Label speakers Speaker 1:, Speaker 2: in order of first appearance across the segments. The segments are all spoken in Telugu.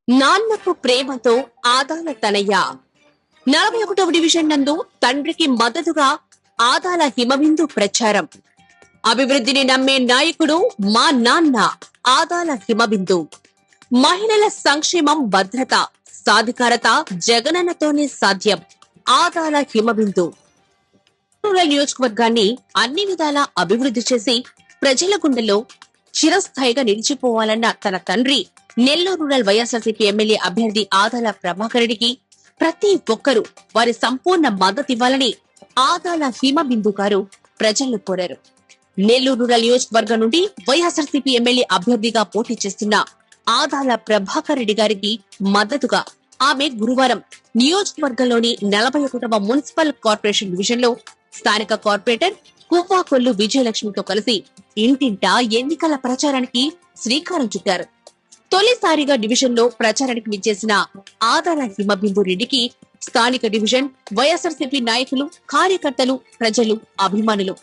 Speaker 1: నాన్నకు ప్రేమతో ఆదాల తనయ్య 41వ డివిజన్ నందు తండ్రికి మద్దతుగా ఆదాల హిమబిందు ప్రచారం. అభివృద్ధిని నమ్మే నాయకుడు మా నాన్న ఆదాల హిమబిందు. మహిళల సంక్షేమం, భద్రత, సాధికారత జగనన్నతోనే సాధ్యం. ఆదాల హిమబిందు రూరల్ నియోజకవర్గాన్ని అన్ని విధాలా అభివృద్ధి చేసి ప్రజల గుండెల్లో చిరస్థాయిగా నిలిచిపోవాలన్న తన తండ్రి నెల్లూరు రూరల్ వైఎస్ఆర్సీపీ ఎమ్మెల్యే అభ్యర్థి ఆదాల ప్రభాకర్ రెడ్డికి ప్రతి ఒక్కరూ వారి సంపూర్ణ మద్దతివ్వాలని ఆదాల హిమబిందు గారు ప్రజలను కోరారు. నెల్లూరు రూరల్ నియోజకవర్గం నుండి వైఎస్ఆర్సీపీ ఎమ్మెల్యే అభ్యర్థిగా పోటీ చేస్తున్న ఆదాల ప్రభాకర్ రెడ్డి గారికి మద్దతుగా ఆమె గురువారం నియోజకవర్గంలోని 41వ మున్సిపల్ కార్పొరేషన్ డివిజన్ లో స్థానిక కార్పొరేటర్ కువ్వాకొల్లు విజయలక్ష్మితో కలిసి ఇంటింటా ఎన్నికల ప్రచారానికి శ్రీకారం చుట్టారు. తొలిసారిగా డివిజన్ లో ప్రచారానికి విచ్చేసిన ఆదాల హిమబిందు రెడ్డికి స్థానిక డివిజన్ వైఎస్ఆర్సీపీ నాయకులు, కార్యకర్తలు, ప్రజలు, అభిమానులు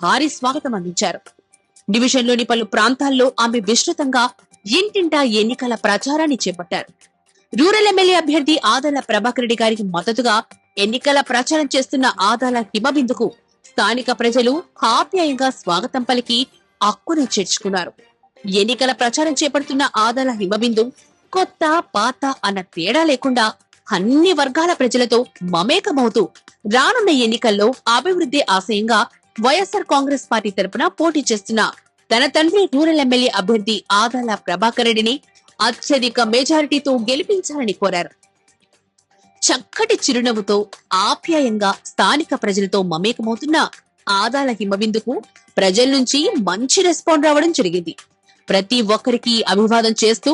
Speaker 1: భారీ స్వాగతం అందించారు. డివిజన్ లోని పలు ప్రాంతాల్లో ఆమె విస్తృతంగా ఇంటింటా ఎన్నికల ప్రచారాన్ని చేపట్టారు. రూరల్ ఎమ్మెల్యే అభ్యర్థి ఆదాల ప్రభాకర్ రెడ్డి గారికి మద్దతుగా ఎన్నికల ప్రచారం చేస్తున్న ఆదాల హిమబిందుకు స్థానిక ప్రజలు ఆప్యాయంగా స్వాగతం పలికి అక్కున చేర్చుకున్నారు. ఎన్నికల ప్రచారం చేపడుతున్న ఆదాల హిమబిందు కొత్త, పాత అన్న తేడా లేకుండా అన్ని వర్గాల ప్రజలతో మమేకమవుతూ రానున్న ఎన్నికల్లో అభివృద్ధి ఆశయంగా వైఎస్ఆర్ కాంగ్రెస్ పార్టీ తరపున పోటీ చేస్తున్న తన తండ్రి రూరల్ ఎమ్మెల్యే అభ్యర్థి ఆదాల ప్రభాకర్ రెడ్డిని అత్యధిక మెజారిటీతో గెలిపించాలని కోరారు. చక్కటి చిరునవ్వుతో ఆప్యాయంగా స్థానిక ప్రజలతో మమేకమవుతున్న ఆదాల హిమబిందుకు ప్రజల నుంచి మంచి రెస్పాండ్ రావడం జరిగింది. ప్రతి ఒక్కరికి అభివాదం చేస్తూ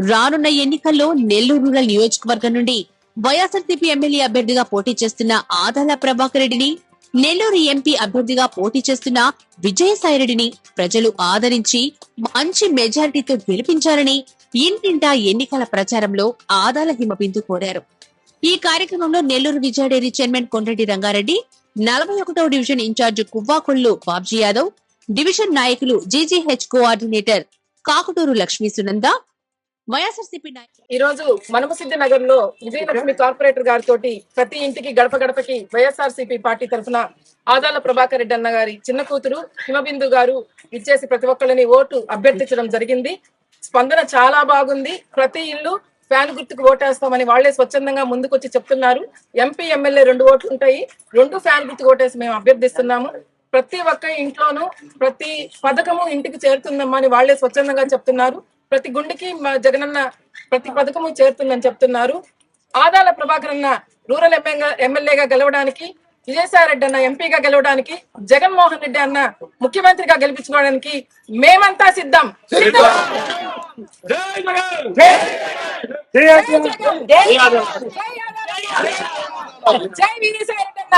Speaker 1: రానున్న ఎన్నికల్లో నెల్లూరు రూరల్ నియోజకవర్గం నుండి వైఎస్ఆర్సీపీ ఎమ్మెల్యే అభ్యర్థిగా పోటీ చేస్తున్న ఆదాల ప్రభాకర్ రెడ్డిని, నెల్లూరు ఎంపీ అభ్యర్థిగా పోటీ చేస్తున్న విజయసాయిరెడ్డిని ప్రజలు ఆదరించి మంచి మెజారిటీతో గెలిపించాలని ఇంటింటా ఎన్నికల ప్రచారంలో ఆదాల హిమబిందు కోరారు. ఈ కార్యక్రమంలో నెల్లూరు విజయ డైరీ చైర్మన్ కొండ్రెడ్డి రంగారెడ్డి, 41వ division incharge Kuvvakollu Babji Yadav, division నాయకులు జీజీహెచ్ కోఆర్డినేటర్ కాకుటూరు లక్ష్మీ సునంద, వైఎస్ఆర్సీపీ
Speaker 2: ఈ రోజు మనమసిద్ధి నగర్ లో విజయలక్ష్మి కార్పొరేటర్ గారితో ప్రతి ఇంటికి గడప గడపకి వైఎస్ఆర్సీపీ పార్టీ తరఫున ఆదాల ప్రభాకర్ రెడ్డి అన్న గారి చిన్న కూతురు హిమబిందు గారు ఇచ్చేసి ప్రతి ఒక్కళ్ళని ఓటు అభ్యర్థించడం జరిగింది. స్పందన చాలా బాగుంది. ప్రతి ఇల్లు ఫ్యాన్ గుర్తుకు ఓటేస్తామని వాళ్లే స్వచ్ఛందంగా ముందుకొచ్చి చెప్తున్నారు. ఎంపీ, ఎమ్మెల్యే 2 ఓట్లు ఉంటాయి. 2 ఫ్యాన్ గుర్తుకు ఓటేసి మేము అభ్యర్థిస్తున్నాము. ప్రతి ఒక్క ఇంట్లోనూ ప్రతి పథకము ఇంటికి చేరుతుందమ్మా అని వాళ్లే స్వచ్ఛందంగా చెప్తున్నారు. ప్రతి గుండెకి జగనన్న ప్రతి పథకము చేరుతుందని చెప్తున్నారు. ఆదాల ప్రభాకర్ అన్న రూరల్ ఎమ్మెల్యేగా గెలవడానికి, విజయసాయిరెడ్డి అన్న ఎంపీగా గెలవడానికి, జగన్మోహన్ రెడ్డి అన్న ముఖ్యమంత్రిగా గెలిపించుకోవడానికి మేమంతా సిద్ధం. జై విజయసాయిరెడ్డి అన్న.